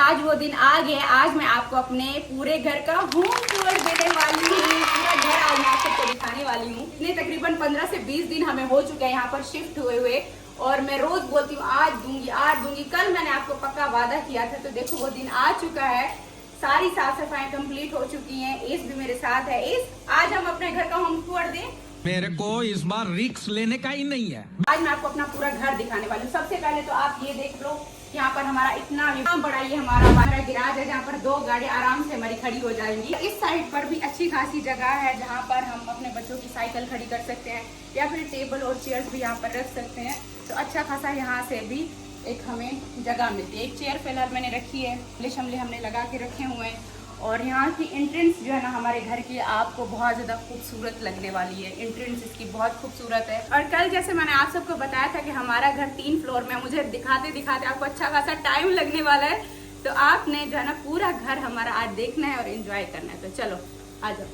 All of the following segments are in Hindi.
आज वो दिन आ गया। आज मैं आपको अपने पूरे घर का होम टूर देने वाली हूँ। पूरा घर आज मैं आप सबको दिखाने वाली हूँ। इतने तकरीबन 15 से 20 दिन हमें हो चुके हैं यहाँ पर शिफ्ट हुए और मैं रोज बोलती हूँ आज दूंगी। कल मैंने आपको पक्का वादा किया था, तो देखो वो दिन आ चुका है। सारी साफ सफाई कंप्लीट हो चुकी हैं। एस भी मेरे साथ है। एस, आज हम अपने घर का होम टूर दें। मेरे को इस बार रिस्क लेने का ही नहीं है। आज मैं आपको अपना पूरा घर दिखाने वाली हूँ। सबसे पहले तो आप ये देख लो, यहाँ पर हमारा इतना बड़ा ये हमारा गिराज है, जहाँ पर 2 गाड़ी आराम से हमारी खड़ी हो जाएंगी। इस साइड पर भी अच्छी खासी जगह है, जहाँ पर हम अपने बच्चों की साइकिल खड़ी कर सकते हैं या फिर टेबल और चेयर्स भी यहाँ पर रख सकते हैं। तो अच्छा खासा यहाँ से भी एक हमें जगह मिलती है। एक चेयर फिलहाल मैंने रखी है, गमले हमने लगा के रखे हुए हैं। और यहाँ की एंट्रेंस जो है ना हमारे घर की, आपको बहुत ज़्यादा खूबसूरत लगने वाली है। एंट्रेंस इसकी बहुत खूबसूरत है। और कल जैसे मैंने आप सबको बताया था कि हमारा घर 3 फ्लोर में, मुझे दिखाते दिखाते आपको अच्छा खासा टाइम लगने वाला है। तो आपने जो है ना पूरा घर हमारा आज देखना है और एंजॉय करना है। तो चलो आ जाओ,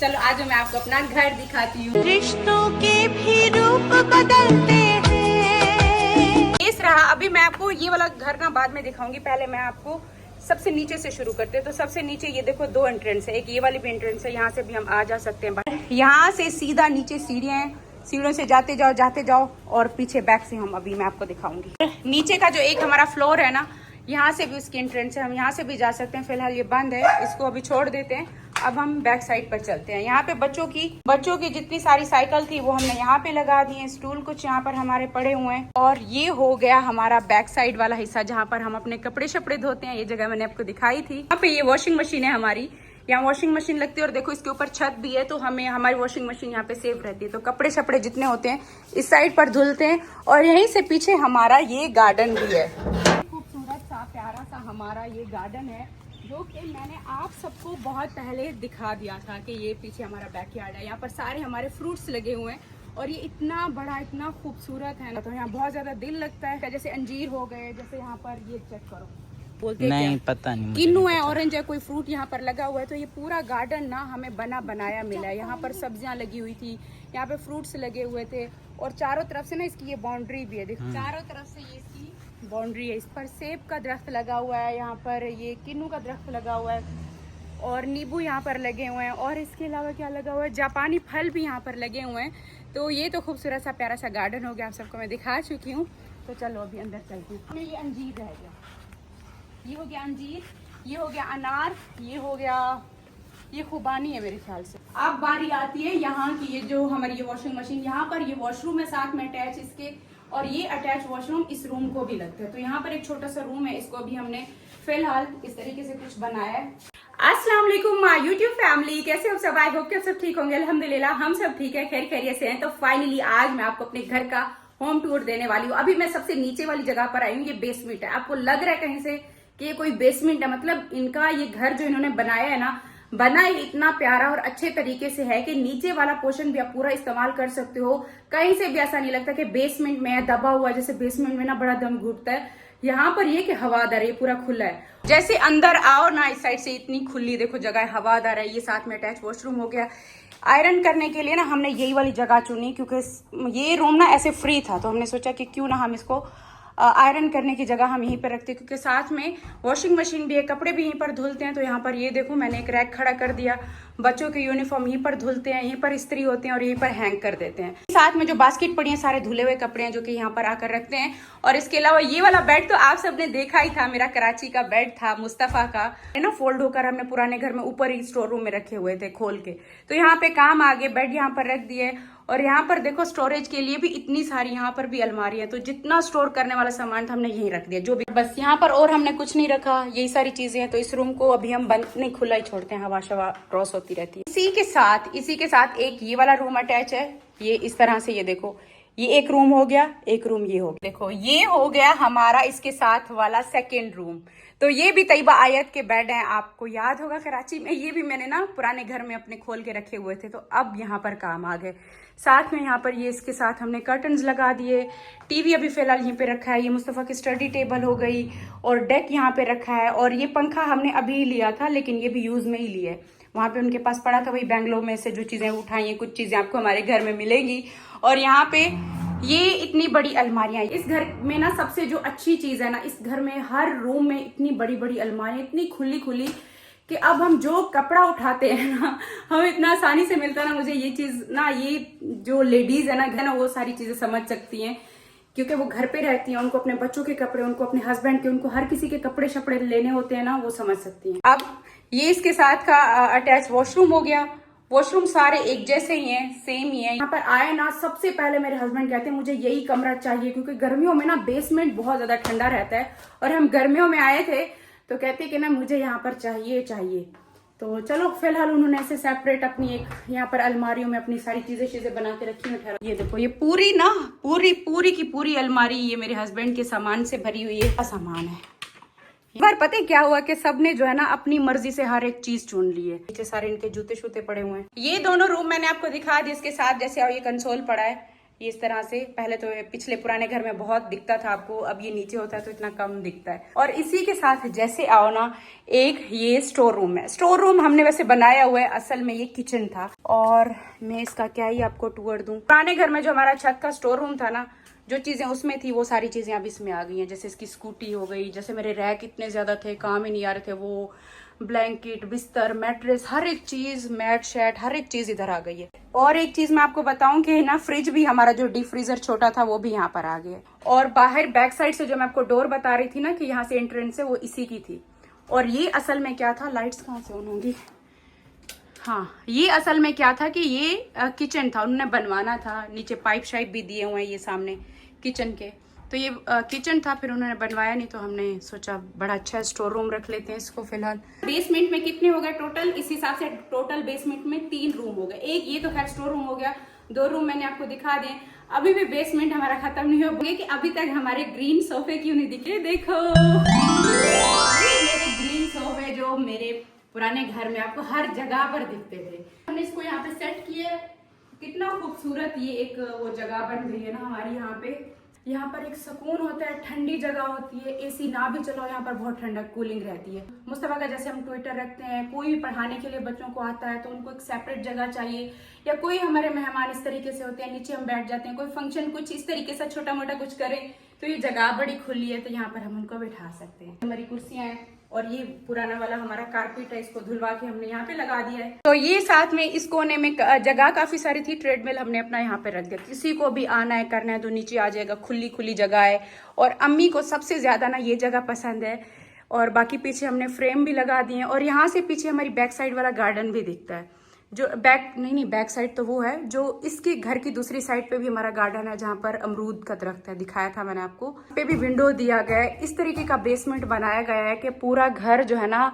चलो आज मैं आपको अपना घर दिखाती हूँ। रिश्तों के भी रूप बदलते हैं। इस रहा, अभी मैं आपको ये वाला घर ना बाद में दिखाऊंगी। पहले मैं आपको सबसे नीचे से शुरू करते हैं। तो सबसे नीचे ये देखो 2 एंट्रेंस है, एक ये वाली भी एंट्रेंस है, यहाँ से भी हम आ जा सकते हैं। यहाँ से सीधा नीचे सीढ़ियाँ हैं, सीढ़ियों से जाते जाओ और पीछे बैक से हम अभी मैं आपको दिखाऊंगी। नीचे का जो एक हमारा फ्लोर है ना, यहाँ से भी उसकी एंट्रेंस है, हम यहाँ से भी जा सकते हैं। फिलहाल ये बंद है, इसको अभी छोड़ देते हैं। अब हम बैक साइड पर चलते हैं। यहाँ पे बच्चों की जितनी सारी साइकिल थी वो हमने यहाँ पे लगा दी है। स्टूल कुछ यहाँ पर हमारे पड़े हुए हैं। और ये हो गया हमारा बैक साइड वाला हिस्सा, जहाँ पर हम अपने कपड़े शपड़े धोते हैं। ये जगह मैंने आपको दिखाई थी। यहाँ पे ये वॉशिंग मशीन है हमारी, यहाँ वॉशिंग मशीन लगती है। और देखो इसके ऊपर छत भी है, तो हमें हमारी वॉशिंग मशीन यहाँ पे सेफ रहती है। तो कपड़े शपड़े जितने होते हैं इस साइड पर धुलते हैं। और यहीं से पीछे हमारा ये गार्डन भी है। खूबसूरत सा प्यारा सा हमारा ये गार्डन है, जो कि मैंने आप सबको बहुत पहले दिखा दिया था कि ये पीछे हमारा बैकयार्ड है। यहाँ पर सारे हमारे फ्रूट्स लगे हुए हैं और ये इतना बड़ा इतना खूबसूरत है ना, तो यहाँ बहुत ज्यादा दिल लगता है। जैसे अंजीर हो गए, जैसे यहाँ पर ये चेक करो, बोलते नहीं पता नहीं, किन्नू है, ऑरेंज है, कोई फ्रूट यहाँ पर लगा हुआ है। तो ये पूरा गार्डन ना हमें बना बनाया मिला है। यहाँ पर सब्जियां लगी हुई थी, यहाँ पे फ्रूट्स लगे हुए थे। और चारों तरफ से ना इसकी ये बाउंड्री भी है, देखो चारों तरफ से ये इसकी बाउंड्री है। इस पर सेब का दरख्त लगा हुआ है, यहाँ पर ये किन्नू का दरख्त लगा हुआ है और नींबू यहाँ पर लगे हुए हैं। और इसके अलावा क्या लगा हुआ है, जापानी फल भी यहाँ पर लगे हुए हैं। तो ये तो खूबसूरत सा प्यारा सा गार्डन हो गया, आप सबको मैं दिखा चुकी हूँ। तो चलो अभी अंदर चलती हूँ। ये अंजीर रह गया, ये हो गया अंजीर, ये हो गया अनार, ये हो गया, ये खुबानी है मेरे ख्याल से। अब बारी आती है यहाँ की, ये जो हमारी ये वॉशिंग मशीन, यहाँ पर ये वॉशरूम है साथ में अटैच इसके। और ये अटैच वॉशरूम इस रूम को भी लगता है। तो यहाँ पर एक छोटा सा रूम है, इसको भी हमने फिलहाल इस तरीके से कुछ बनाया है। अस्सलाम वालेकुम माय यूट्यूब फैमिली, कैसे हो सब? आई होप कि सब ठीक होंगे। अल्हम्दुलिल्लाह हम सब ठीक है, खैर खैरियत से हैं। तो फाइनली आज मैं आपको अपने घर का होम टूर देने वाली हूँ। अभी मैं सबसे नीचे वाली जगह पर आई हूँ, ये बेसमेंट है। आपको लग रहा है कहीं से कि ये कोई बेसमेंट है, मतलब इनका ये घर जो इन्होंने बनाया है ना, बना ही इतना प्यारा और अच्छे तरीके से है कि नीचे वाला पोर्शन भी आप पूरा इस्तेमाल कर सकते हो। कहीं से भी ऐसा नहीं लगता कि बेसमेंट में है दबा हुआ, जैसे बेसमेंट में ना बड़ा दम घुटता है। यहाँ पर ये कि हवादार है, ये पूरा खुला है। जैसे अंदर आओ ना, इस साइड से इतनी खुली देखो जगह है, हवादार है। ये साथ में अटैच वॉशरूम हो गया। आयरन करने के लिए ना हमने यही वाली जगह चुनी, क्योंकि ये रूम ना ऐसे फ्री था, तो हमने सोचा कि क्यों ना हम इसको आयरन करने की जगह हम यहीं पर रखते हैं, क्योंकि साथ में वॉशिंग मशीन भी है, कपड़े भी यहीं पर धुलते हैं। तो यहाँ पर ये देखो मैंने एक रैक खड़ा कर दिया, बच्चों के यूनिफॉर्म यहीं पर धुलते हैं, यहीं पर इस्त्री होते हैं और यहीं पर हैंग कर देते हैं। साथ में जो बास्केट पड़ी है सारे धुले हुए कपड़े हैं, जो कि यहाँ पर आकर रखते हैं। और इसके अलावा ये वाला बेड तो आप सबने देखा ही था, मेरा कराची का बेड था मुस्तफा का, है ना, फोल्ड होकर हमने पुराने घर में ऊपर ही स्टोर रूम में रखे हुए थे खोल के। तो यहाँ पे काम आ गए, बेड यहाँ पर रख दिए। और यहाँ पर देखो स्टोरेज के लिए भी इतनी सारी यहाँ पर भी अलमारी है, तो जितना स्टोर करने वाला सामान था हमने यहीं रख दिया, जो भी बस यहाँ पर। और हमने कुछ नहीं रखा, यही सारी चीजें हैं। तो इस रूम को अभी हम बंद नहीं, खुला ही छोड़ते हैं, हवा शवा क्रॉस होती रहती है। इसी के साथ एक ये वाला रूम अटैच है। ये इस तरह से, ये देखो, ये एक रूम हो गया, एक रूम ये हो गया। देखो ये हो गया हमारा इसके साथ वाला सेकेंड रूम। तो ये भी तैयबा आयत के बेड हैं, आपको याद होगा कराची में ये भी मैंने ना पुराने घर में अपने खोल के रखे हुए थे, तो अब यहाँ पर काम आ गए। साथ में यहाँ पर ये इसके साथ हमने कर्टन्स लगा दिए। टीवी अभी फिलहाल यहीं पे रखा है, ये मुस्तफ़ा की स्टडी टेबल हो गई और डेक यहाँ पे रखा है। और ये पंखा हमने अभी लिया था, लेकिन ये भी यूज में ही लिया है, वहाँ पे उनके पास पड़ा था, वही बेंगलोर में से जो चीजें उठाई हैं, कुछ चीजें आपको हमारे घर में मिलेंगी। और यहाँ पे ये इतनी बड़ी अलमारियां, इस घर में ना सबसे जो अच्छी चीज है ना, इस घर में हर रूम में इतनी बड़ी बड़ी अलमारियां, इतनी खुली खुली कि अब हम जो कपड़ा उठाते हैं ना, हमें इतना आसानी से मिलता है ना। मुझे ये चीज ना, ये जो लेडीज है ना वो सारी चीजें समझ सकती हैं, क्योंकि वो घर पे रहती हैं, उनको अपने बच्चों के कपड़े, उनको अपने हस्बैंड के, उनको हर किसी के कपड़े शपड़े लेने होते हैं ना, वो समझ सकती हैं। अब ये इसके साथ का अटैच वॉशरूम हो गया। वॉशरूम सारे एक जैसे ही हैं, सेम ही है। यहाँ पर आए ना, सबसे पहले मेरे हस्बैंड कहते हैं मुझे यही कमरा चाहिए, क्योंकि गर्मियों में ना बेसमेंट बहुत ज्यादा ठंडा रहता है, और हम गर्मियों में आए थे तो कहते कि ना मुझे यहाँ पर चाहिए। तो चलो फिलहाल उन्होंने ऐसे सेपरेट अपनी एक यहाँ पर अलमारियों में अपनी सारी चीजें बना के रखी हैं। ये देखो, ये पूरी की पूरी अलमारी ये मेरे हस्बैंड के सामान से भरी हुई है। सामान है। बार पता है क्या हुआ कि सबने जो है ना अपनी मर्जी से हर एक चीज चुन ली है। नीचे सारे इनके जूते शूते पड़े हुए हैं। ये दोनों रूम मैंने आपको दिखा दिए, इसके साथ जैसे ये कंसोल पड़ा है, ये इस तरह से। पहले तो पिछले पुराने घर में बहुत दिखता था आपको, अब ये नीचे होता है तो इतना कम दिखता है। और इसी के साथ जैसे आओ ना, एक ये स्टोर रूम है। स्टोर रूम हमने वैसे बनाया हुआ है, असल में ये किचन था। और मैं इसका क्या ही आपको टूर दूं। पुराने घर में जो हमारा छत का स्टोर रूम था ना, जो चीजें उसमें थी वो सारी चीजें अब इसमें आ गई हैं। जैसे इसकी स्कूटी हो गई, जैसे मेरे रैक इतने ज्यादा थे, काम ही नहीं आ रहे थे, वो ब्लैंकेट, बिस्तर, मैट्रेस, हर एक चीज, मैट शैट, हर एक चीज इधर आ गई है। और एक चीज मैं आपको बताऊं कि ना, फ्रिज भी हमारा जो डीप फ्रीजर छोटा था वो भी यहाँ पर आ गया है। और बाहर बैक साइड से जो मैं आपको डोर बता रही थी ना कि यहाँ से एंट्रेंस है, वो इसी की थी। और ये असल में क्या था, लाइट्स कहाँ से ऑन होंगी, हाँ, ये असल में क्या था कि ये किचन था, उन्होंने बनवाना था। नीचे पाइप शाइप भी दिए हुए हैं ये सामने किचन के, तो ये किचन था, फिर उन्होंने बनवाया नहीं, तो हमने सोचा बड़ा अच्छा स्टोर रूम रख लेते हैं इसको फिलहाल। बेसमेंट में कितने हो गए टोटल, इस हिसाब से टोटल बेसमेंट में 3 रूम हो गए। एक ये तो खैर स्टोर रूम हो गया, 2 रूम मैंने आपको दिखा दिए। अभी भी बेसमेंट हमारा खत्म नहीं हो गया कि अभी तक हमारे ग्रीन सोफे क्यों नहीं दिखे। देखो मेरे ग्रीन सोफे जो मेरे पुराने घर में आपको हर जगह पर दिखते थे, हमने इसको यहाँ पे सेट किया। कितना खूबसूरत ये एक वो जगह बन गई है ना हमारी। यहाँ पर एक सुकून होता है, ठंडी जगह होती है। एसी ना भी चलाओ, यहाँ पर बहुत ठंडा कूलिंग रहती है। मुस्तफा का जैसे हम ट्विटर रखते हैं, कोई भी पढ़ाने के लिए बच्चों को आता है तो उनको एक सेपरेट जगह चाहिए, या कोई हमारे मेहमान इस तरीके से होते हैं, नीचे हम बैठ जाते हैं, कोई फंक्शन कुछ इस तरीके से छोटा मोटा कुछ करें तो ये जगह बड़ी खुली है, तो यहाँ पर हम उनको बैठा सकते हैं। हमारी कुर्सियां हैं, और ये पुराना वाला हमारा कारपेट है, इसको धुलवा के हमने यहाँ पे लगा दिया है। तो ये साथ में इस कोने में जगह काफी सारी थी, ट्रेडमिल हमने अपना यहाँ पे रख दिया। किसी को भी आना है करना है तो नीचे आ जाएगा, खुली जगह है। और अम्मी को सबसे ज्यादा ना ये जगह पसंद है। और बाकी पीछे हमने फ्रेम भी लगा दिए हैं, और यहाँ से पीछे हमारी बैक साइड वाला गार्डन भी दिखता है। जो बैक साइड तो वो है, जो इसके घर की दूसरी साइड पे भी हमारा गार्डन है, जहाँ पर अमरूद का दरख्त है, दिखाया था मैंने आपको। पे भी विंडो दिया गया है। इस तरीके का बेसमेंट बनाया गया है कि पूरा घर जो है ना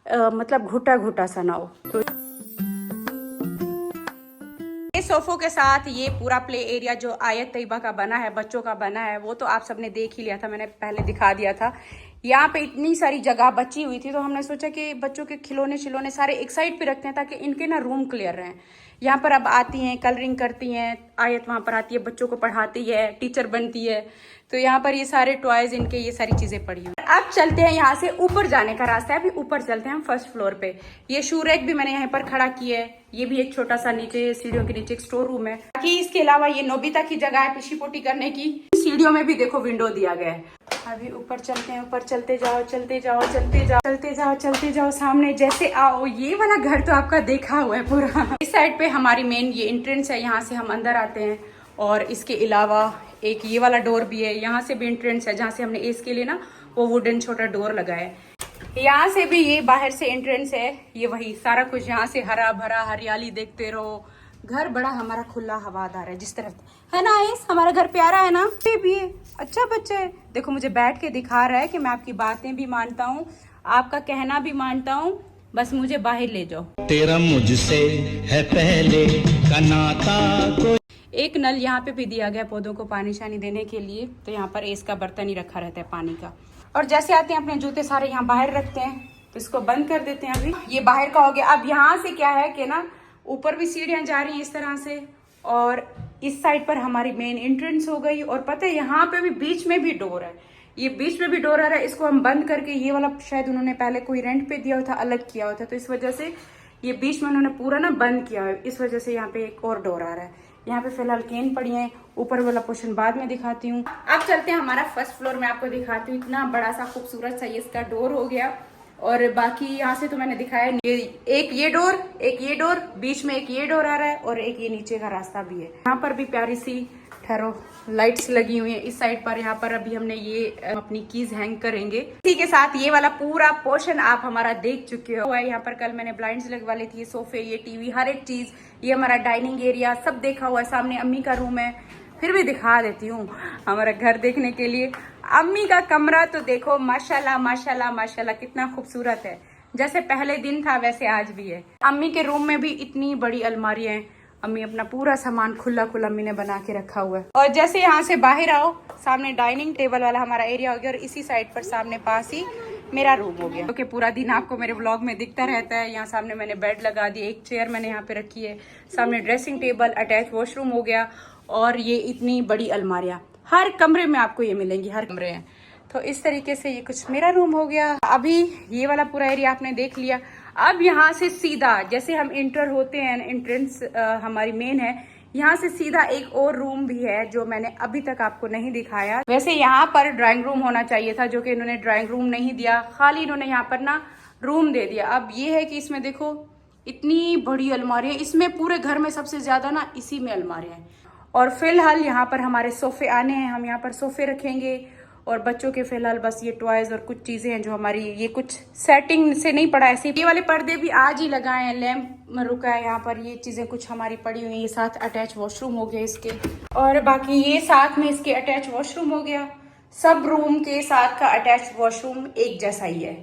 मतलब घुटा सा ना हो। तो ये सोफों के साथ ये पूरा प्ले एरिया जो आयत तैयबा का बना है, बच्चों का बना है, वो तो आप सबने देख ही लिया था, मैंने पहले दिखा दिया था। यहाँ पे इतनी सारी जगह बची हुई थी, तो हमने सोचा कि बच्चों के खिलौने सारे एक साइड पे रखते हैं ताकि इनके ना रूम क्लियर रहें। यहाँ पर अब आती हैं, कलरिंग करती हैं, आयत वहाँ पर आती है, बच्चों को पढ़ाती है, टीचर बनती है, तो यहाँ पर ये सारे टॉयज इनके, ये सारी चीजें पड़ी हुई। अब चलते हैं, यहाँ से ऊपर जाने का रास्ता है, अभी ऊपर चलते हैं हम फर्स्ट फ्लोर पे। ये शू रैक भी मैंने यहाँ पर खड़ा किया है, ये भी एक छोटा सा नीचे सीढ़ियों के नीचे एक स्टोर रूम है। बाकी इसके अलावा ये नोबिता की जगह है पिशी पोटी करने की। सीढ़ियों में भी देखो विंडो दिया गया है। अभी ऊपर चलते हैं, ऊपर चलते जाओ, सामने जैसे आओ, ये वाला घर तो आपका देखा हुआ है पूरा। इस साइड पे हमारी मेन ये एंट्रेंस है, यहाँ से हम अंदर आते हैं। और इसके अलावा एक ये वाला डोर भी है, यहाँ से भी एंट्रेंस है, जहाँ से हमने एस के लिए ना वो वुडन छोटा डोर लगाया है। यहाँ से भी ये बाहर से एंट्रेंस है, ये वही सारा कुछ, यहाँ से हरा भरा हरियाली देखते रहो। घर बड़ा हमारा खुला हवादार है, जिस तरफ है ना एस, हमारा घर प्यारा है ना। ये भी है, अच्छा बच्चा है, देखो मुझे बैठ के दिखा रहा है कि मैं आपकी बातें भी मानता हूँ, आपका कहना भी मानता हूँ, बस मुझे बाहर ले जाओ। तेरा मुझसे है पहले का नाता कोई। एक नल यहाँ पे भी दिया गया पौधों को पानी शानी देने के लिए, तो यहाँ पर एस का बर्तन ही रखा रहता है पानी का। और जैसे आते हैं अपने जूते सारे यहाँ बाहर रखते हैं, तो इसको बंद कर देते हैं। अभी ये बाहर का हो गया। अब यहाँ से क्या है कि ना ऊपर भी सीढ़ियाँ जा रही हैं इस तरह से, और इस साइड पर हमारी मेन एंट्रेंस हो गई। और पता है यहाँ पे भी बीच में भी डोर है, ये बीच में भी डोर आ रहा है, इसको हम बंद करके, ये वाला शायद उन्होंने पहले कोई रेंट पे दिया हुआ था, अलग किया हुआ था, तो इस वजह से ये बीच में उन्होंने पूरा ना बंद किया है, इस वजह से यहाँ पे एक और डोर आ रहा है। यहाँ पे फिलहाल केन पड़ी है, ऊपर वाला पोर्शन बाद में दिखाती हूँ। अब चलते हैं हमारा फर्स्ट फ्लोर में, आपको दिखाती हूँ। इतना बड़ा सा खूबसूरत सा ये इसका डोर हो गया, और बाकी यहाँ से तो मैंने दिखाया एक ये डोर, बीच में एक ये डोर आ रहा है, और एक ये नीचे का रास्ता भी है। यहाँ पर भी प्यारी सी ठहरो लाइट्स लगी हुई है इस साइड पर। यहाँ पर अभी हमने ये अपनी कीज हैंग करेंगे। इसी के साथ ये वाला पूरा पोर्शन आप हमारा देख चुके हो। यहाँ पर कल मैंने ब्लाइंड्स लगवा ली थी, सोफे, ये टीवी, हर एक चीज, ये हमारा डाइनिंग एरिया सब देखा हुआ है। सामने अम्मी का रूम है, फिर भी दिखा देती हूँ हमारा घर देखने के लिए। अम्मी का कमरा तो देखो माशाल्लाह माशाल्लाह माशाल्लाह कितना खूबसूरत है। जैसे पहले दिन था वैसे आज भी है। अम्मी के रूम में भी इतनी बड़ी अलमारियां हैं। अम्मी अपना पूरा सामान खुला खुला अम्मी ने बना के रखा हुआ है। और जैसे यहाँ से बाहर आओ, सामने डाइनिंग टेबल वाला हमारा एरिया हो गया, और इसी साइड पर सामने पास ही मेरा रूम हो गया। क्योंकि पूरा दिन आपको मेरे व्लॉग में दिखता रहता है। यहाँ सामने मैंने बेड लगा दी, एक चेयर मैंने यहाँ पे रखी है, सामने ड्रेसिंग टेबल, अटैच वॉशरूम हो गया, और ये इतनी बड़ी अलमारियां हर कमरे में आपको ये मिलेंगी, हर कमरे हैं। तो इस तरीके से ये कुछ मेरा रूम हो गया। अभी ये वाला पूरा एरिया आपने देख लिया। अब यहाँ से सीधा जैसे हम इंटर होते हैं, एंट्रेंस हमारी मेन है, यहाँ से सीधा एक और रूम भी है जो मैंने अभी तक आपको नहीं दिखाया। वैसे यहाँ पर ड्राइंग रूम होना चाहिए था, जो कि इन्होंने ड्राइंग रूम नहीं दिया, खाली इन्होंने यहाँ पर ना रूम दे दिया। अब ये है कि इसमें देखो इतनी बड़ी अलमारी है, इसमें पूरे घर में सबसे ज्यादा ना इसी में अलमारियां हैं। और फिलहाल यहाँ पर हमारे सोफे आने हैं, हम यहाँ पर सोफे रखेंगे, और बच्चों के फिलहाल बस ये टॉयज और कुछ चीजें हैं जो हमारी, ये कुछ सेटिंग से नहीं पड़ा ऐसे। ये वाले पर्दे भी आज ही लगाए हैं, लैंप रुका है यहाँ पर, ये चीजें कुछ हमारी पड़ी हुई हैं। ये साथ अटैच वॉशरूम हो गया इसके, और बाकी ये साथ में इसके अटैच वॉशरूम हो गया। सब रूम के साथ का अटैच वॉशरूम एक जैसा ही है।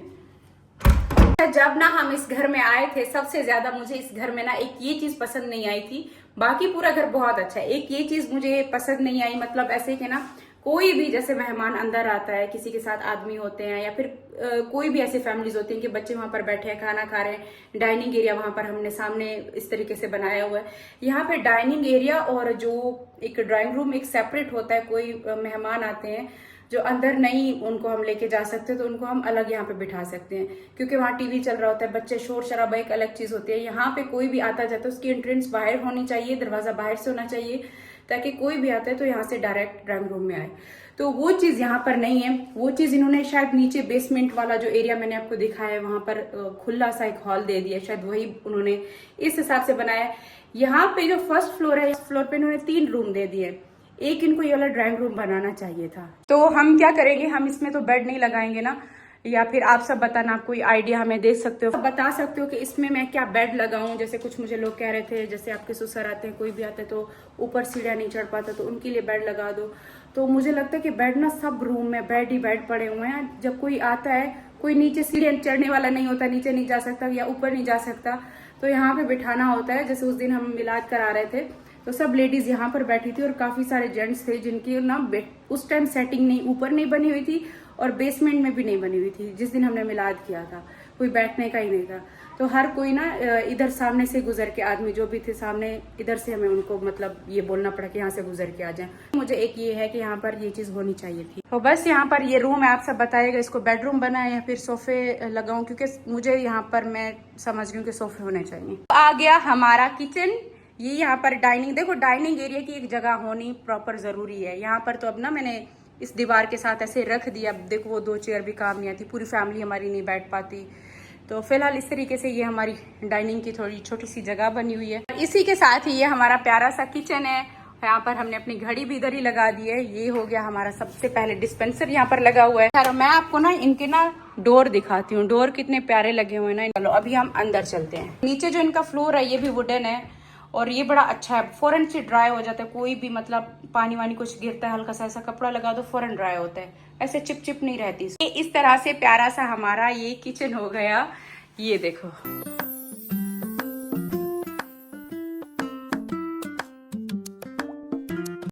जब ना हम इस घर में आए थे, सबसे ज्यादा मुझे इस घर में ना एक ये चीज पसंद नहीं आई थी। बाकी पूरा घर बहुत अच्छा है, एक ये चीज मुझे पसंद नहीं आई। मतलब ऐसे कि ना कोई भी जैसे मेहमान अंदर आता है, किसी के साथ आदमी होते हैं, या फिर कोई भी ऐसे फैमिलीज होती हैं कि बच्चे वहां पर बैठे हैं, खाना खा रहे हैं, डाइनिंग एरिया वहां पर हमने सामने इस तरीके से बनाया हुआ है। यहाँ पे डाइनिंग एरिया और जो एक ड्राइंग रूम एक सेपरेट होता है। कोई मेहमान आते हैं जो अंदर नहीं उनको हम लेके जा सकते, तो उनको हम अलग यहाँ पे बिठा सकते हैं, क्योंकि वहाँ टीवी चल रहा होता है, बच्चे, शोर शराबा एक अलग चीज होती है। यहाँ पे कोई भी आता जाता है उसकी एंट्रेंस बाहर होनी चाहिए, दरवाजा बाहर से होना चाहिए, ताकि कोई भी आता है तो यहाँ से डायरेक्ट ड्राइंग रूम में आए। तो वो चीज यहाँ पर नहीं है। वो चीज इन्होंने शायद नीचे बेसमेंट वाला जो एरिया मैंने आपको दिखाया है, वहां पर खुला सा एक हॉल दे दिया, शायद वही उन्होंने इस हिसाब से बनाया। यहाँ पे जो फर्स्ट फ्लोर है, इस फ्लोर पे इन्होंने 3 रूम दे दिए। एक इनको ये वाला ड्राइंग रूम बनाना चाहिए था। तो हम क्या करेंगे, हम इसमें तो बेड नहीं लगाएंगे ना, या फिर आप सब बताना, आप कोई आइडिया हमें दे सकते हो, बता सकते हो कि इसमें मैं क्या बेड लगाऊं। जैसे कुछ मुझे लोग कह रहे थे, जैसे आपके ससुर आते हैं, कोई भी आता है तो ऊपर सीढ़ियां नहीं चढ़ पाता, तो उनके लिए बेड लगा दो। तो मुझे लगता है कि बेड ना सब रूम में बेड ही बेड पड़े हुए हैं। जब कोई आता है, कोई नीचे सीढ़ियां चढ़ने वाला नहीं होता, नीचे नहीं जा सकता या ऊपर नहीं जा सकता, तो यहाँ पे बिठाना होता है। जैसे उस दिन हम मिलाद करा रहे थे तो सब लेडीज यहाँ पर बैठी थी, और काफी सारे जेंट्स थे जिनकी ना उस टाइम सेटिंग नहीं, ऊपर नहीं बनी हुई थी और बेसमेंट में भी नहीं बनी हुई थी। जिस दिन हमने मिलाद किया था कोई बैठने का ही नहीं था, तो हर कोई ना इधर सामने से गुजर के, आदमी जो भी थे सामने, इधर से हमें उनको मतलब ये बोलना पड़ा कि यहाँ से गुजर के आ जाए। मुझे एक ये है कि यहाँ पर ये चीज होनी चाहिए थी। तो बस यहाँ पर ये रूम है, आप सब बताइएगा इसको बेडरूम बनाए या फिर सोफे लगाऊं, क्योंकि मुझे यहाँ पर मैं समझ रही हूँ कि सोफे होने चाहिए। आ गया हमारा किचन। ये यहाँ पर डाइनिंग, देखो डाइनिंग एरिया की एक जगह होनी प्रॉपर जरूरी है। यहाँ पर तो अब ना मैंने इस दीवार के साथ ऐसे रख दिया। अब देखो वो 2 चेयर भी काम नहीं आती, पूरी फैमिली हमारी नहीं बैठ पाती। तो फिलहाल इस तरीके से ये हमारी डाइनिंग की थोड़ी छोटी सी जगह बनी हुई है। इसी के साथ ही ये हमारा प्यारा सा किचन है। यहाँ पर हमने अपनी घड़ी भी इधर ही लगा दी है। ये हो गया हमारा सबसे पहले डिस्पेंसर यहाँ पर लगा हुआ है। यार मैं आपको ना इनके ना डोर दिखाती हूँ, डोर कितने प्यारे लगे हुए हैं ना। चलो अभी हम अंदर चलते हैं। नीचे जो इनका फ्लोर है ये भी वुडन है, और ये बड़ा अच्छा है, फौरन से ड्राई हो जाता है। कोई भी मतलब पानी वानी कुछ गिरता है, हल्का सा ऐसा कपड़ा लगा दो फौरन ड्राई होता है, ऐसे चिप चिप नहीं रहती। इस तरह से प्यारा सा हमारा ये किचन हो गया। ये देखो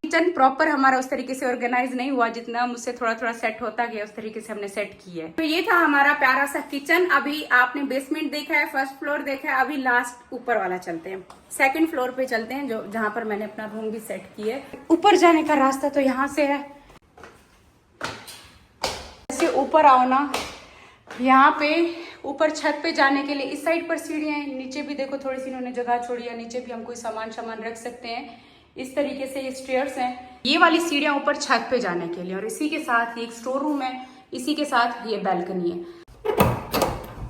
किचन प्रॉपर हमारा उस तरीके से ऑर्गेनाइज नहीं हुआ, जितना मुझसे थोड़ा थोड़ा सेट होता गया उस तरीके से हमने सेट किया है। तो ये था हमारा प्यारा सा किचन। अभी आपने बेसमेंट देखा है, फर्स्ट फ्लोर देखा है, अभी लास्ट ऊपर वाला चलते हैं, सेकंड फ्लोर पे चलते हैं, जो जहां पर मैंने अपना रूम भी सेट किया है। ऊपर जाने का रास्ता तो यहाँ से है। ऐसे ऊपर आओ ना, यहाँ पे ऊपर छत पे जाने के लिए इस साइड पर सीढ़ियां हैं, नीचे भी देखो थोड़ी सी इन्होंने जगह छोड़ी है, नीचे भी हम कोई सामान रख सकते हैं। इस तरीके से ये स्टेयर्स हैं। ये वाली सीढ़ियाँ ऊपर छत पे जाने के लिए, और इसी के साथ ये एक स्टोर रूम है, इसी के साथ ये बैल्कनी है।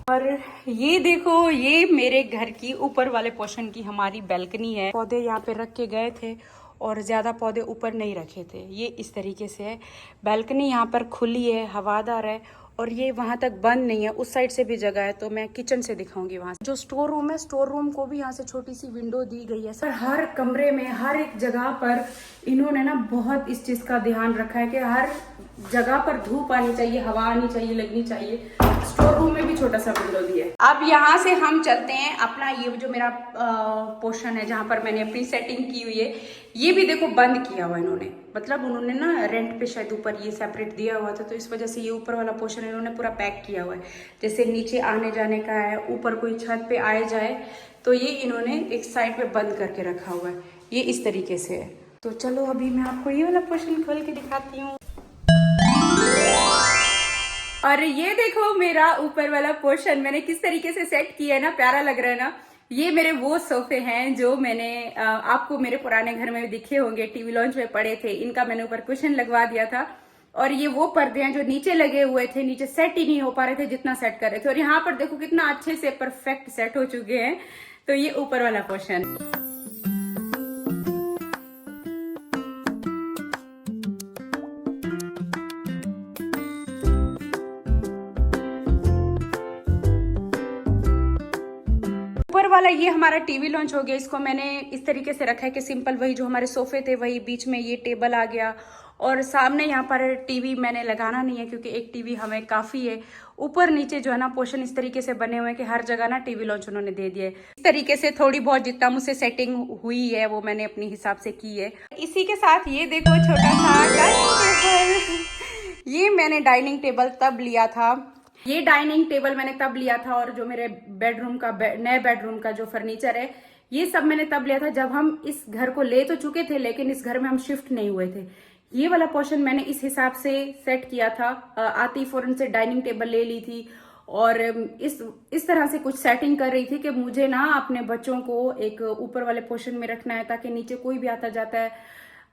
और ये देखो, ये मेरे घर की ऊपर वाले पोर्शन की हमारी बैल्कनी है। पौधे यहाँ पे रख के गए थे और ज़्यादा पौधे ऊपर नहीं रखे थे। ये इस तरीके से है। बैल्कनी यहाँ पर खुली है, हवादार है, और ये वहाँ तक बंद नहीं है। उस साइड से भी जगह है, तो मैं किचन से दिखाऊंगी वहाँ से। जो स्टोर रूम है, स्टोर रूम को भी यहाँ से छोटी सी विंडो दी गई है। सर हर कमरे में, हर एक जगह पर इन्होंने ना बहुत इस चीज़ का ध्यान रखा है कि हर जगह पर धूप आनी चाहिए, हवा आनी चाहिए, लगनी चाहिए। स्टोर रूम में भी छोटा सा विंडो दिया है। अब यहाँ से हम चलते हैं अपना ये जो मेरा पोर्शन है जहाँ पर मैंने अपनी सेटिंग की हुई है, ये भी देखो बंद किया हुआ इन्होंने। मतलब उन्होंने ना रेंट पे शायद ऊपर ये सेपरेट दिया हुआ था, तो इस वजह से ये ऊपर वाला पोर्शन इन्होंने पूरा पैक किया हुआ है। जैसे नीचे आने जाने का है, ऊपर कोई छत पे आए जाए, तो ये इन्होंने एक साइड पे बंद करके रखा हुआ है। ये इस तरीके से है। तो चलो अभी मैं आपको ये वाला पोर्शन खोल के दिखाती हूँ। और ये देखो मेरा ऊपर वाला पोर्शन मैंने किस तरीके से सेट किया है ना, प्यारा लग रहा है ना। ये मेरे वो सोफे हैं जो मैंने आपको मेरे पुराने घर में भी दिखे होंगे, टीवी लॉन्च में पड़े थे। इनका मैंने ऊपर कुशन लगवा दिया था। और ये वो पर्दे हैं जो नीचे लगे हुए थे, नीचे सेट ही नहीं हो पा रहे थे जितना सेट कर रहे थे। और यहाँ पर देखो कितना अच्छे से परफेक्ट सेट हो चुके हैं। तो ये ऊपर वाला पोर्शन। ऊपर वाला ये हमारा टीवी लॉन्च हो गया। इसको मैंने इस तरीके से रखा है कि सिंपल वही जो हमारे सोफे थे वही, बीच में ये टेबल आ गया, और सामने यहाँ पर टीवी मैंने लगाना नहीं है क्योंकि एक टीवी हमें काफ़ी है। ऊपर नीचे जो है ना पोर्शन इस तरीके से बने हुए हैं कि हर जगह ना टीवी लॉन्च उन्होंने दे दिया है। इस तरीके से थोड़ी बहुत जितना मुझसे सेटिंग हुई है वो मैंने अपने हिसाब से की है। इसी के साथ ये देखो छोटा सा डाइनिंग टेबल। ये मैंने डाइनिंग टेबल तब लिया था, ये डाइनिंग टेबल मैंने तब लिया था, और जो मेरे बेडरूम का नए बेडरूम का जो फर्नीचर है ये सब मैंने तब लिया था जब हम इस घर को ले तो चुके थे, लेकिन इस घर में हम शिफ्ट नहीं हुए थे। ये वाला पोर्शन मैंने इस हिसाब से सेट किया था। आती फौरन से डाइनिंग टेबल ले ली थी और इस तरह से कुछ सेटिंग कर रही थी कि मुझे ना अपने बच्चों को एक ऊपर वाले पोर्शन में रखना है ताकि नीचे कोई भी आता जाता है,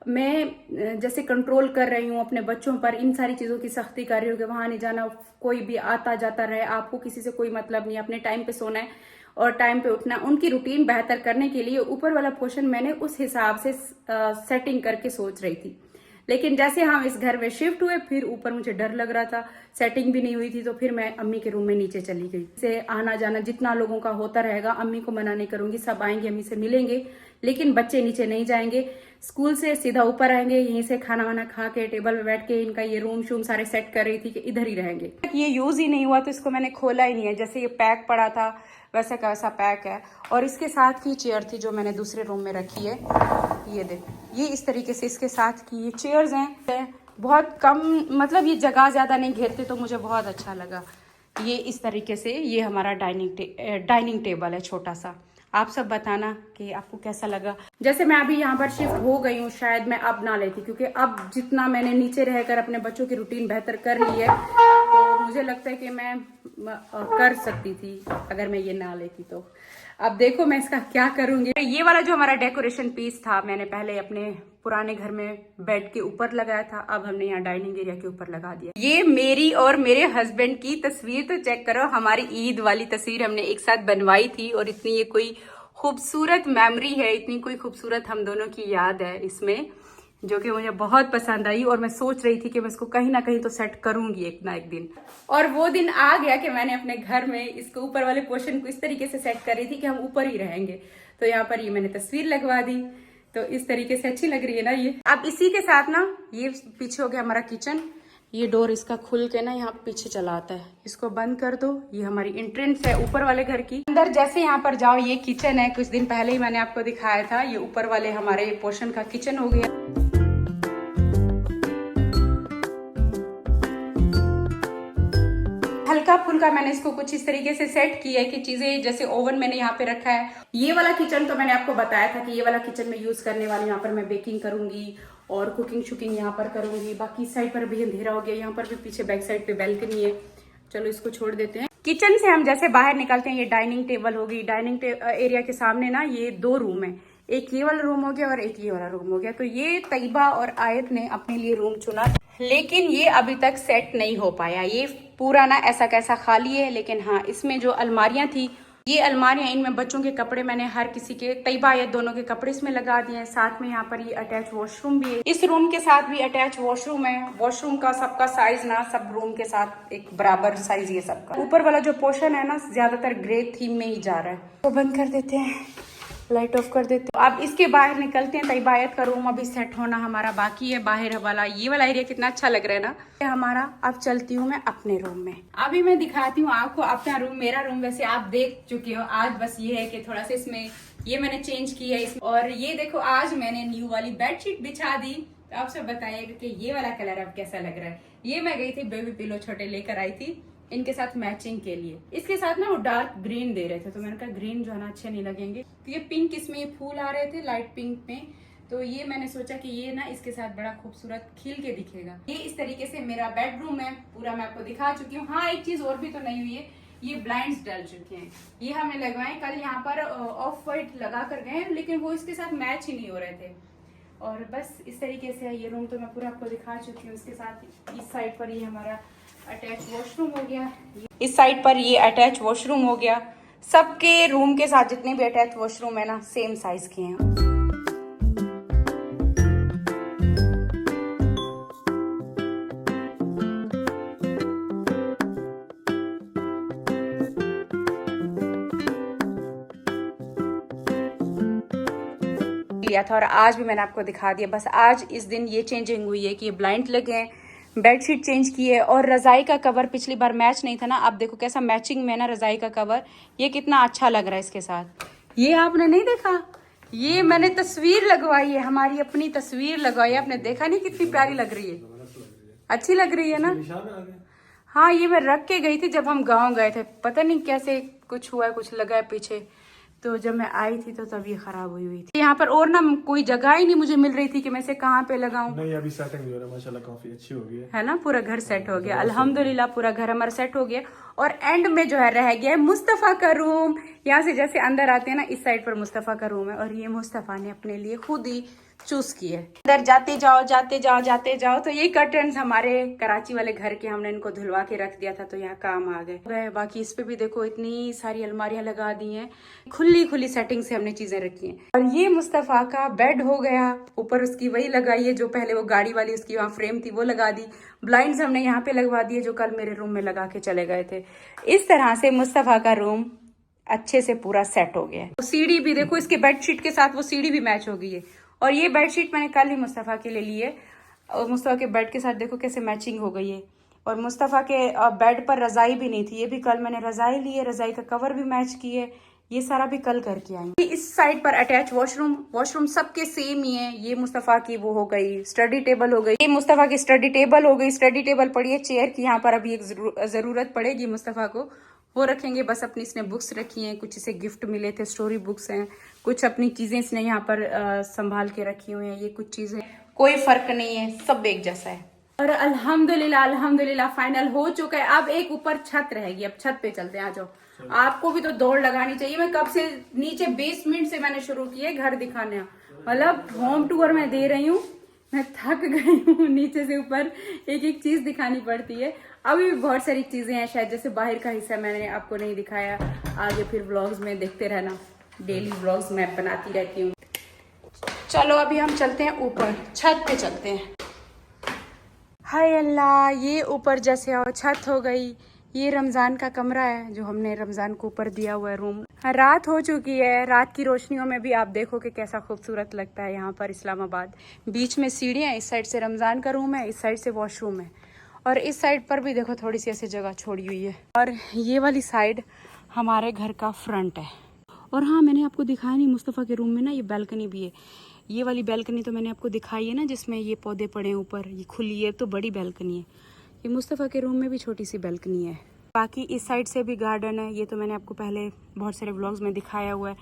मैं जैसे कंट्रोल कर रही हूँ अपने बच्चों पर, इन सारी चीज़ों की सख्ती कर रही हूँ कि वहाँ नहीं जाना, कोई भी आता जाता रहे, आपको किसी से कोई मतलब नहीं, अपने टाइम पे सोना है और टाइम पे उठना। उनकी रूटीन बेहतर करने के लिए ऊपर वाला पोर्शन मैंने उस हिसाब से सेटिंग करके सोच रही थी। लेकिन जैसे हम इस घर में शिफ्ट हुए, फिर ऊपर मुझे डर लग रहा था, सेटिंग भी नहीं हुई थी, तो फिर मैं अम्मी के रूम में नीचे चली गई। से आना जाना जितना लोगों का होता रहेगा, अम्मी को मना नहीं करूंगी, सब आएंगे अम्मी से मिलेंगे, लेकिन बच्चे नीचे नहीं जाएंगे। स्कूल से सीधा ऊपर आएंगे, यहीं से खाना वाना खा के टेबल पे बैठ के इनका ये रूम शूम सारे सेट कर रही थी कि इधर ही रहेंगे। ये यूज ही नहीं हुआ तो इसको मैंने खोला ही नहीं है, जैसे ये पैक पड़ा था वैसा का वैसा पैक है। और इसके साथ की चेयर थी जो मैंने दूसरे रूम में रखी है, ये देखो, ये इस तरीके से इसके साथ की ये चेयर्स हैं। बहुत कम, मतलब ये जगह ज्यादा नहीं घेरते, तो मुझे बहुत अच्छा लगा। ये इस तरीके से ये हमारा डाइनिंग टेबल है छोटा सा। आप सब बताना कि आपको कैसा लगा। जैसे मैं अभी यहाँ पर शिफ्ट हो गई हूँ, शायद मैं अब ना लेती, क्योंकि अब जितना मैंने नीचे रहकर अपने बच्चों की रूटीन बेहतर कर ली है, तो मुझे लगता है कि मैं कर सकती थी अगर मैं ये ना लेती। तो अब देखो मैं इसका क्या करूंगी। ये वाला जो हमारा डेकोरेशन पीस था, मैंने पहले अपने पुराने घर में बेड के ऊपर लगाया था, अब हमने यहाँ डाइनिंग एरिया के ऊपर लगा दिया। ये मेरी और मेरे हस्बैंड की तस्वीर, तो चेक करो, हमारी ईद वाली तस्वीर हमने एक साथ बनवाई थी, और इतनी ये कोई खूबसूरत मेमोरी है, इतनी कोई खूबसूरत हम दोनों की याद है इसमें, जो कि मुझे बहुत पसंद आई। और मैं सोच रही थी कि मैं इसको कहीं ना कहीं तो सेट करूंगी एक ना एक दिन। और वो दिन आ गया कि मैंने अपने घर में इसको ऊपर वाले पोर्शन को इस तरीके से सेट कर रही थी कि हम ऊपर ही रहेंगे। तो यहाँ पर ये मैंने तस्वीर लगवा दी, तो इस तरीके से अच्छी लग रही है ना ये। अब इसी के साथ ना ये पीछे हो गया हमारा किचन। ये डोर इसका खुल के ना यहाँ पीछे चला आता है, इसको बंद कर दो। ये हमारी एंट्रेंस है ऊपर वाले घर की। अंदर जैसे यहाँ पर जाओ, ये किचन है, कुछ दिन पहले ही मैंने आपको दिखाया था। ये ऊपर वाले हमारे पोर्शन का किचन हो गया। हल्का फुल्का मैंने इसको कुछ इस तरीके से सेट किया है कि चीजें, जैसे ओवन मैंने यहाँ पे रखा है। ये वाला किचन तो मैंने आपको बताया था कि ये वाला किचन में यूज करने वाली, यहाँ पर मैं बेकिंग करूंगी और कुकिंग शुकिंग यहाँ पर करूंगी। बाकी साइड पर भी अंधेरा हो गया, यहाँ पर भी पीछे बैक साइड पे बैल्कनी है। चलो इसको छोड़ देते हैं। किचन से हम जैसे बाहर निकलते हैं, ये डाइनिंग टेबल होगी। डाइनिंग एरिया के सामने ना ये 2 रूम है, एक ये वाला रूम हो गया और एक ये वाला रूम हो गया। तो ये तैयबा और आयत ने अपने लिए रूम चुना, लेकिन ये अभी तक सेट नहीं हो पाया। ये पूरा ना ऐसा कैसा खाली है, लेकिन हाँ इसमें जो अलमारियां थी, ये अलमारियां, इनमें बच्चों के कपड़े मैंने हर किसी के, तैयबा आयत दोनों के कपड़े इसमें लगा दिए हैं। साथ में यहाँ पर ये अटैच वॉशरूम भी है, इस रूम के साथ भी अटैच वॉशरूम है। वॉशरूम का सबका साइज ना सब रूम के साथ एक बराबर साइज ये सबका। ऊपर वाला जो पोर्शन है ना ज्यादातर ग्रे थीम में ही जा रहा है। तो बंद कर देते हैं, लाइट ऑफ कर देते हैं। अब इसके बाहर निकलते हैं। तैयबा आयत का रूम अभी सेट होना हमारा बाकी है। बाहर वाला ये वाला एरिया कितना अच्छा लग रहा है ना ये हमारा। अब चलती हूँ मैं अपने रूम में। अभी मैं दिखाती हूँ आपको अपना रूम। मेरा रूम वैसे आप देख चुके हो। आज बस ये है कि थोड़ा सा इसमें ये मैंने चेंज किया है। और ये देखो आज मैंने न्यू वाली बेडशीट बिछा दी। तो आप सब बताइएगा कि ये वाला कलर अब कैसा लग रहा है। ये मैं गई थी बेबी पिलो छोटे लेकर आई थी इनके साथ मैचिंग के लिए। इसके साथ ना वो डार्क ग्रीन दे रहे थे, तो मैंने कहा ग्रीन जो है ना अच्छे नहीं लगेंगे। तो ये पिंक, इसमें ये फूल आ रहे थे लाइट पिंक में, तो ये मैंने सोचा कि ये ना इसके साथ बड़ा खूबसूरत खिल के दिखेगा। ये इस तरीके से मेरा बेडरूम है पूरा, मैं आपको दिखा चुकी हूँ। हाँ एक चीज और भी तो नहीं हुई है, ये ब्लाइंड्स डल चुके हैं। ये हमने लगवाए कल यहाँ पर ऑफ व्हाइट लगा कर गए, लेकिन वो इसके साथ मैच ही नहीं हो रहे थे। और बस इस तरीके से ये रूम तो मैं पूरा आपको दिखा चुकी हूँ। इसके साथ इस साइड पर ये हमारा अटैच वॉशरूम हो गया, इस साइड पर ये अटैच वॉशरूम हो गया। सबके रूम के साथ जितने भी अटैच वॉशरूम है ना सेम साइज के हैं। लिया था और आज भी मैंने आपको दिखा दिया। बस आज इस दिन ये चेंजिंग हुई है कि ये ब्लाइंड लगे हैं, बेडशीट चेंज की है और रजाई का कवर पिछली बार मैच नहीं था ना, अब देखो कैसा मैचिंग में ना रजाई का कवर। ये कितना अच्छा लग रहा है इसके साथ। ये आपने नहीं देखा, ये मैंने तस्वीर लगवाई है, हमारी अपनी तस्वीर लगवाई है। आपने देखा नहीं कितनी प्यारी लग रही है, अच्छी लग रही है ना। हाँ ये मैं रख के गई थी जब हम गाँव गए थे, पता नहीं कैसे कुछ हुआ, कुछ लगा है पीछे, तो जब मैं आई थी तो तब ये खराब हुई थी। यहाँ पर और ना कोई जगह ही नहीं मुझे मिल रही थी कि मैं इसे कहाँ पे लगाऊं। नहीं अभी सेटिंग हो रहा है माशाल्लाह, काफी अच्छी हो गई है ना। पूरा घर सेट हो गया अल्हम्दुलिल्लाह, पूरा घर हमारा सेट हो गया। और एंड में जो है रह गया है मुस्तफा का रूम। यहाँ से जैसे अंदर आते हैं ना, इस साइड पर मुस्तफा का रूम है और ये मुस्तफा ने अपने लिए खुद ही चूज की है। अंदर जाते जाओ जाते जाओ जाते जाओ। तो ये कर्टन्स हमारे कराची वाले घर के, हमने इनको धुलवा के रख दिया था तो यहाँ काम आ गए। बाकी इस पे भी देखो इतनी सारी अलमारियां लगा दी हैं, खुली खुली सेटिंग से हमने चीजें रखी हैं। और ये मुस्तफा का बेड हो गया, ऊपर उसकी वही लगाई है जो पहले वो गाड़ी वाली उसकी वहाँ फ्रेम थी वो लगा दी। ब्लाइंड्स हमने यहाँ पे लगवा दिए जो कल मेरे रूम में लगा के चले गए थे। इस तरह से मुस्तफा का रूम अच्छे से पूरा सेट हो गया है। सीढ़ी भी देखो, इसके बेडशीट के साथ वो सीढ़ी भी मैच हो गई है। और ये बेडशीट मैंने कल ही मुस्तफा के लिए ली है और मुस्तफा के बेड के साथ देखो कैसे मैचिंग हो गई है। और मुस्तफा के बेड पर रजाई भी नहीं थी, ये भी कल मैंने रजाई ली है, रजाई का कवर भी मैच की है। ये सारा भी कल करके आई। इस साइड पर अटैच वॉशरूम सबके सेम ही है। ये मुस्तफा की वो हो गई स्टडी टेबल हो गई, ये मुस्तफा की स्टडी टेबल हो गई। स्टडी टेबल पड़ी है चेयर की, यहाँ पर अभी एक जरूरत पड़ेगी मुस्तफा को, वो रखेंगे। बस अपनी इसने बुक्स रखी हैं, कुछ इसे गिफ्ट मिले थे, स्टोरी बुक्स हैं, कुछ अपनी चीजें इसने यहाँ पर संभाल के रखी हुई हैं। ये कुछ चीजें कोई फर्क नहीं है, सब एक जैसा है। और अल्हम्दुलिल्लाह फाइनल हो चुका है। अब एक ऊपर छत रहेगी, अब छत पे चलते हैं। आ जाओ, आपको भी तो दौड़ लगानी चाहिए। मैं कब से नीचे बेसमेंट से मैंने शुरू किया घर दिखाने, मतलब होम टूर मैं दे रही हूँ। मैं थक गई हूँ, नीचे से ऊपर एक एक चीज दिखानी पड़ती है। अभी भी बहुत सारी चीजें हैं, शायद जैसे बाहर का हिस्सा मैंने आपको नहीं दिखाया, आगे फिर व्लॉग्स में देखते रहना। डेली व्लॉग्स मैं बनाती रहती हूँ। चलो अभी हम चलते हैं ऊपर, छत पे चलते हैं। हाय अल्लाह, ये ऊपर जैसे और छत हो गई। ये रमजान का कमरा है जो हमने रमजान को ऊपर दिया हुआ है रूम। रात हो चुकी है, रात की रोशनियों में भी आप देखो कि कैसा खूबसूरत लगता है यहाँ पर इस्लामाबाद। बीच में सीढ़ियाँ, इस साइड से रमजान का रूम है, इस साइड से वॉशरूम है और इस साइड पर भी देखो थोड़ी सी ऐसी जगह छोड़ी हुई है। और ये वाली साइड हमारे घर का फ्रंट है। और हाँ, मैंने आपको दिखाया नहीं, मुस्तफ़ा के रूम में ना ये बैल्कनी भी है। ये वाली बैल्कनी तो मैंने आपको दिखाई है ना, जिसमें ये पौधे पड़े हैं ऊपर, ये खुली है तो बड़ी बैल्कनी है। ये मुस्तफ़ा के रूम में भी छोटी सी बैल्कनी है। बाकी इस साइड से भी गार्डन है, ये तो मैंने आपको पहले बहुत सारे व्लॉग्स में दिखाया हुआ है।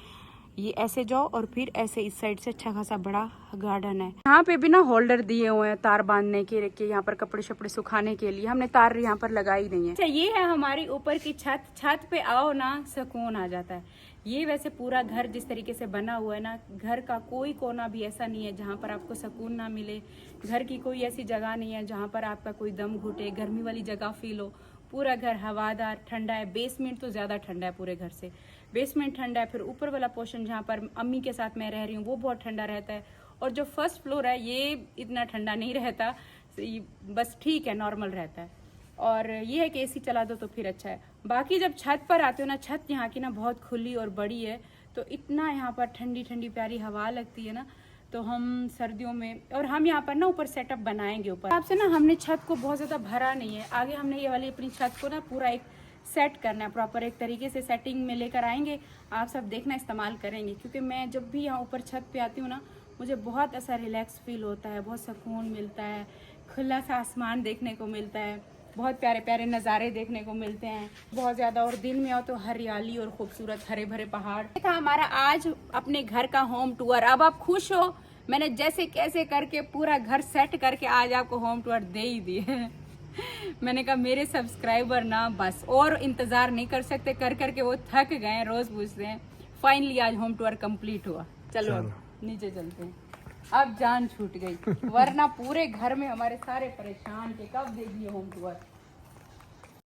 ये ऐसे जाओ और फिर ऐसे इस साइड से अच्छा खासा बड़ा गार्डन है। यहाँ पे भी ना होल्डर दिए हुए हैं तार बांधने के यहाँ पर कपड़े शपड़े सुखाने के लिए। हमने तार यहाँ पर लगाई नहीं है। अच्छा, ये है हमारी ऊपर की छत। छत पे आओ ना, सुकून आ जाता है। ये वैसे पूरा घर जिस तरीके से बना हुआ है ना, घर का कोई कोना भी ऐसा नहीं है जहाँ पर आपको सुकून ना मिले। घर की कोई ऐसी जगह नहीं है जहाँ पर आपका कोई दम घुटे, गर्मी वाली जगह फील हो। पूरा घर हवादार ठंडा है। बेसमेंट तो ज़्यादा ठंडा है पूरे घर से। बेसमेंट ठंडा है, फिर ऊपर वाला पोर्शन जहाँ पर अम्मी के साथ मैं रह रही हूँ वो बहुत ठंडा रहता है। और जो फर्स्ट फ्लोर है ये इतना ठंडा नहीं रहता, बस ठीक है, नॉर्मल रहता है। और ये है कि एसी चला दो तो फिर अच्छा है। बाकी जब छत पर आते हो ना, छत यहाँ की ना बहुत खुली और बड़ी है, तो इतना यहाँ पर ठंडी ठंडी प्यारी हवा लगती है ना। तो हम सर्दियों में, और हम यहाँ पर ना ऊपर सेटअप बनाएंगे ऊपर। आपसे ना हमने छत को बहुत ज़्यादा भरा नहीं है, आगे हमने ये वाली अपनी छत को ना पूरा एक सेट करना है, प्रॉपर एक तरीके से सेटिंग में लेकर आएंगे। आप सब देखना, इस्तेमाल करेंगे, क्योंकि मैं जब भी यहाँ ऊपर छत पे आती हूँ ना, मुझे बहुत ऐसा रिलैक्स फील होता है, बहुत सुकून मिलता है, खुला सा आसमान देखने को मिलता है, बहुत प्यारे प्यारे नज़ारे देखने को मिलते हैं बहुत ज़्यादा। और दिन में आओ तो हरियाली और खूबसूरत हरे भरे पहाड़। ये था हमारा आज अपने घर का होम टूर। अब आप खुश हो? मैंने जैसे कैसे करके पूरा घर सेट करके आज आपको होम टूर दे ही दिए। मैंने कहा मेरे सब्सक्राइबर ना बस और इंतज़ार नहीं कर सकते, कर करके वो थक गए, रोज़ पूछते हैं। फाइनली आज होम टूर कंप्लीट हुआ। चलो अब नीचे चलते हैं। अब जान छूट गई, वरना पूरे घर में हमारे सारे परेशान थे कब देगी होम टूर।